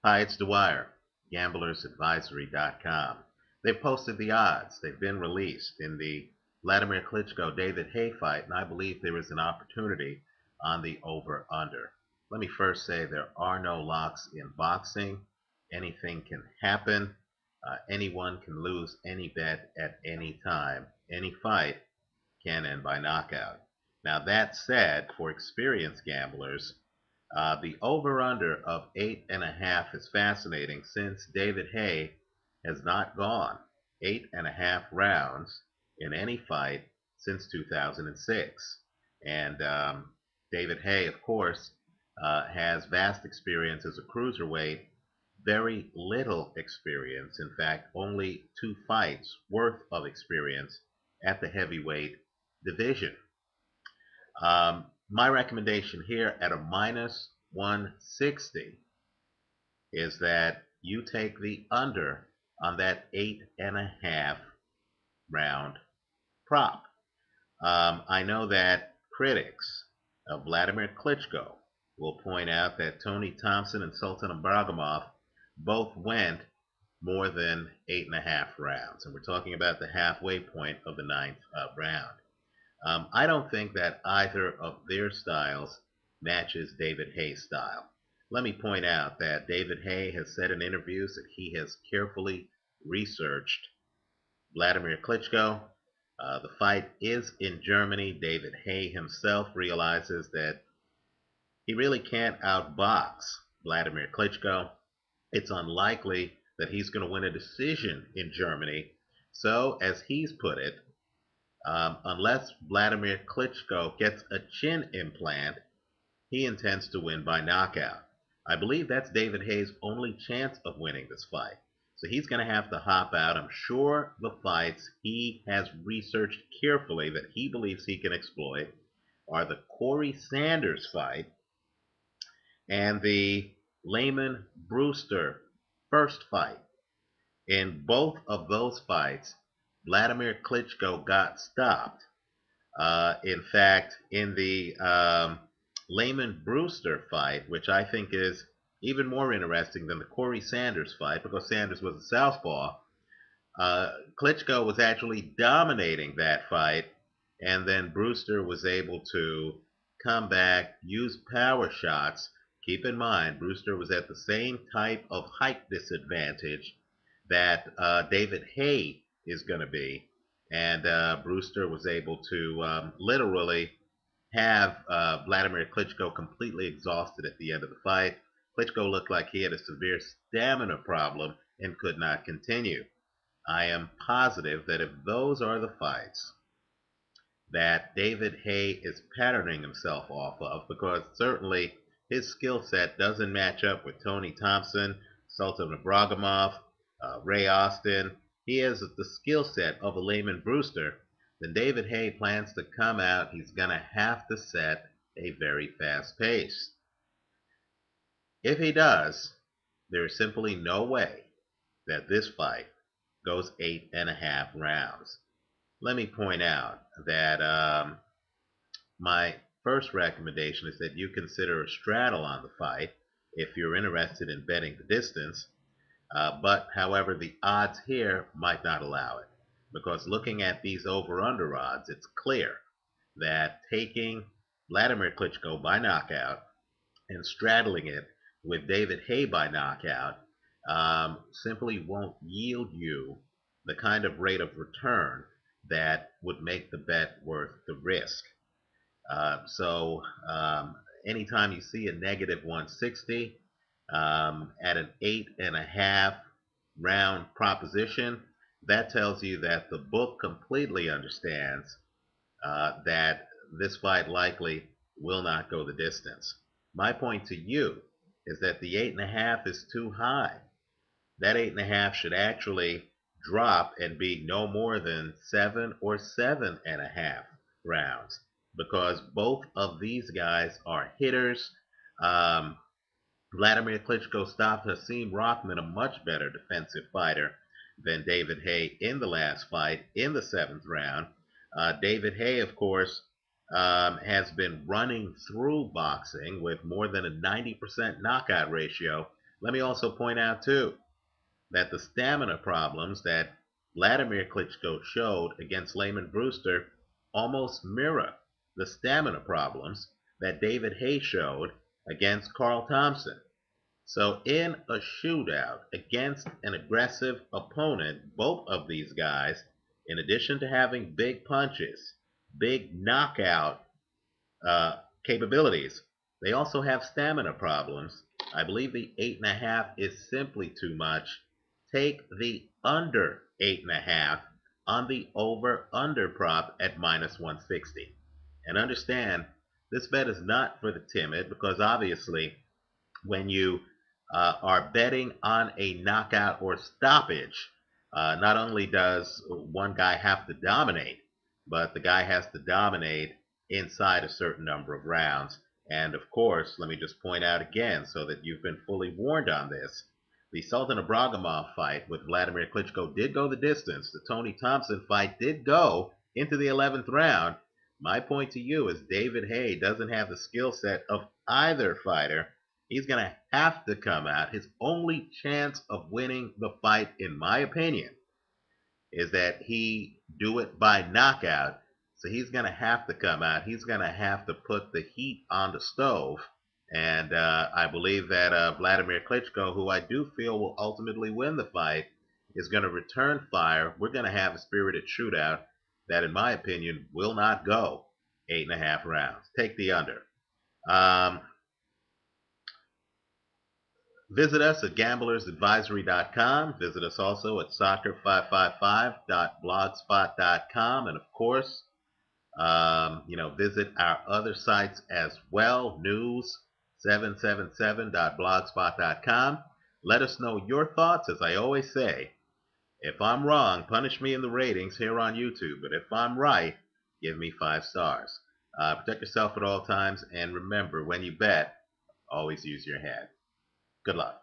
Hi, it's Dwyer, gamblersadvisory.com. They've posted the odds. They've been released in the Wladimir Klitschko David Haye fight, and I believe there is an opportunity on the over-under. Let me first say there are no locks in boxing. Anything can happen. Anyone can lose any bet at any time. Any fight can end by knockout. Now, that said, for experienced gamblers, the over-under of 8.5 is fascinating since David Haye has not gone 8.5 rounds in any fight since 2006. And David Haye, of course, has vast experience as a cruiserweight, very little experience. In fact, only 2 fights worth of experience at the heavyweight division. My recommendation here at a minus 160 is that you take the under on that 8.5 round prop. I know that critics of Wladimir Klitschko will point out that Tony Thompson and Sultan Ibragimov both went more than 8.5 rounds. And we're talking about the halfway point of the ninth round. I don't think that either of their styles matches David Haye's style. Let me point out that David Haye has said in interviews that he has carefully researched Wladimir Klitschko. The fight is in Germany. David Haye himself realizes that he really can't outbox Wladimir Klitschko. It's unlikely that he's going to win a decision in Germany. So, as he's put it, unless Wladimir Klitschko gets a chin implant, he intends to win by knockout. I believe that's David Haye's only chance of winning this fight. So he's going to have to hop out. I'm sure the fights he has researched carefully that he believes he can exploit are the Corey Sanders fight and the Layman Brewster first fight. In both of those fights, Wladimir Klitschko got stopped. In fact, in the Layman Brewster fight, which I think is even more interesting than the Corey Sanders fight, because Sanders was a southpaw, Klitschko was actually dominating that fight, and then Brewster was able to come back, use power shots. Keep in mind, Brewster was at the same type of height disadvantage that David Haye is going to be. And Brewster was able to literally have Wladimir Klitschko completely exhausted at the end of the fight. Klitschko looked like he had a severe stamina problem and could not continue. I am positive that if those are the fights that David Haye is patterning himself off of, because certainly his skill set doesn't match up with Tony Thompson, Sultan Ibragimov, Ray Austin. He has the skill set of a Layman Brewster. Then David Haye plans to come out. He's going to have to set a very fast pace. If he does, there is simply no way that this fight goes 8.5 rounds. Let me point out that my first recommendation is that you consider a straddle on the fight if you're interested in betting the distance. But, however, the odds here might not allow it. Because looking at these over-under odds, it's clear that taking Wladimir Klitschko by knockout and straddling it with David Haye by knockout simply won't yield you the kind of rate of return that would make the bet worth the risk. So anytime you see a negative 160 at an 8.5 round proposition, that tells you that the book completely understands that this fight likely will not go the distance. My point to you is that the 8.5 is too high. That 8.5 should actually drop and be no more than 7 or 7.5 rounds, because both of these guys are hitters. Wladimir Klitschko stopped Hasim Rahman, a much better defensive fighter than David Haye in the last fight in the 7th round. David Haye, of course, has been running through boxing with more than a 90% knockout ratio Let me also point out, too, that the stamina problems that Wladimir Klitschko showed against Layman Brewster almost mirror the stamina problems that David Haye showed against Carl Thompson. So in a shootout against an aggressive opponent, both of these guys, in addition to having big punches, big knockout capabilities, they also have stamina problems. I believe the 8.5 is simply too much. Take the under 8.5 on the over-under prop at minus 160. And understand, this bet is not for the timid because obviously when you are betting on a knockout or stoppage, not only does one guy have to dominate, but the guy has to dominate inside a certain number of rounds. And of course, let me just point out again so that you've been fully warned on this. The Sultan Ibragimov fight with Wladimir Klitschko did go the distance. The Tony Thompson fight did go into the 11th round. My point to you is David Haye doesn't have the skill set of either fighter. He's going to have to come out. His only chance of winning the fight, in my opinion, is that he do it by knockout. So he's going to have to come out. He's going to have to put the heat on the stove. And I believe that Wladimir Klitschko, who I do feel will ultimately win the fight, is going to return fire. We're going to have a spirited shootout that, in my opinion, will not go 8.5 rounds. Take the under. Visit us at gamblersadvisory.com. Visit us also at soccer555.blogspot.com. And of course, visit our other sites as well, news777.blogspot.com. Let us know your thoughts. As I always say, if I'm wrong, punish me in the ratings here on YouTube. But if I'm right, give me 5 stars. Protect yourself at all times. And remember, when you bet, always use your head. Good luck.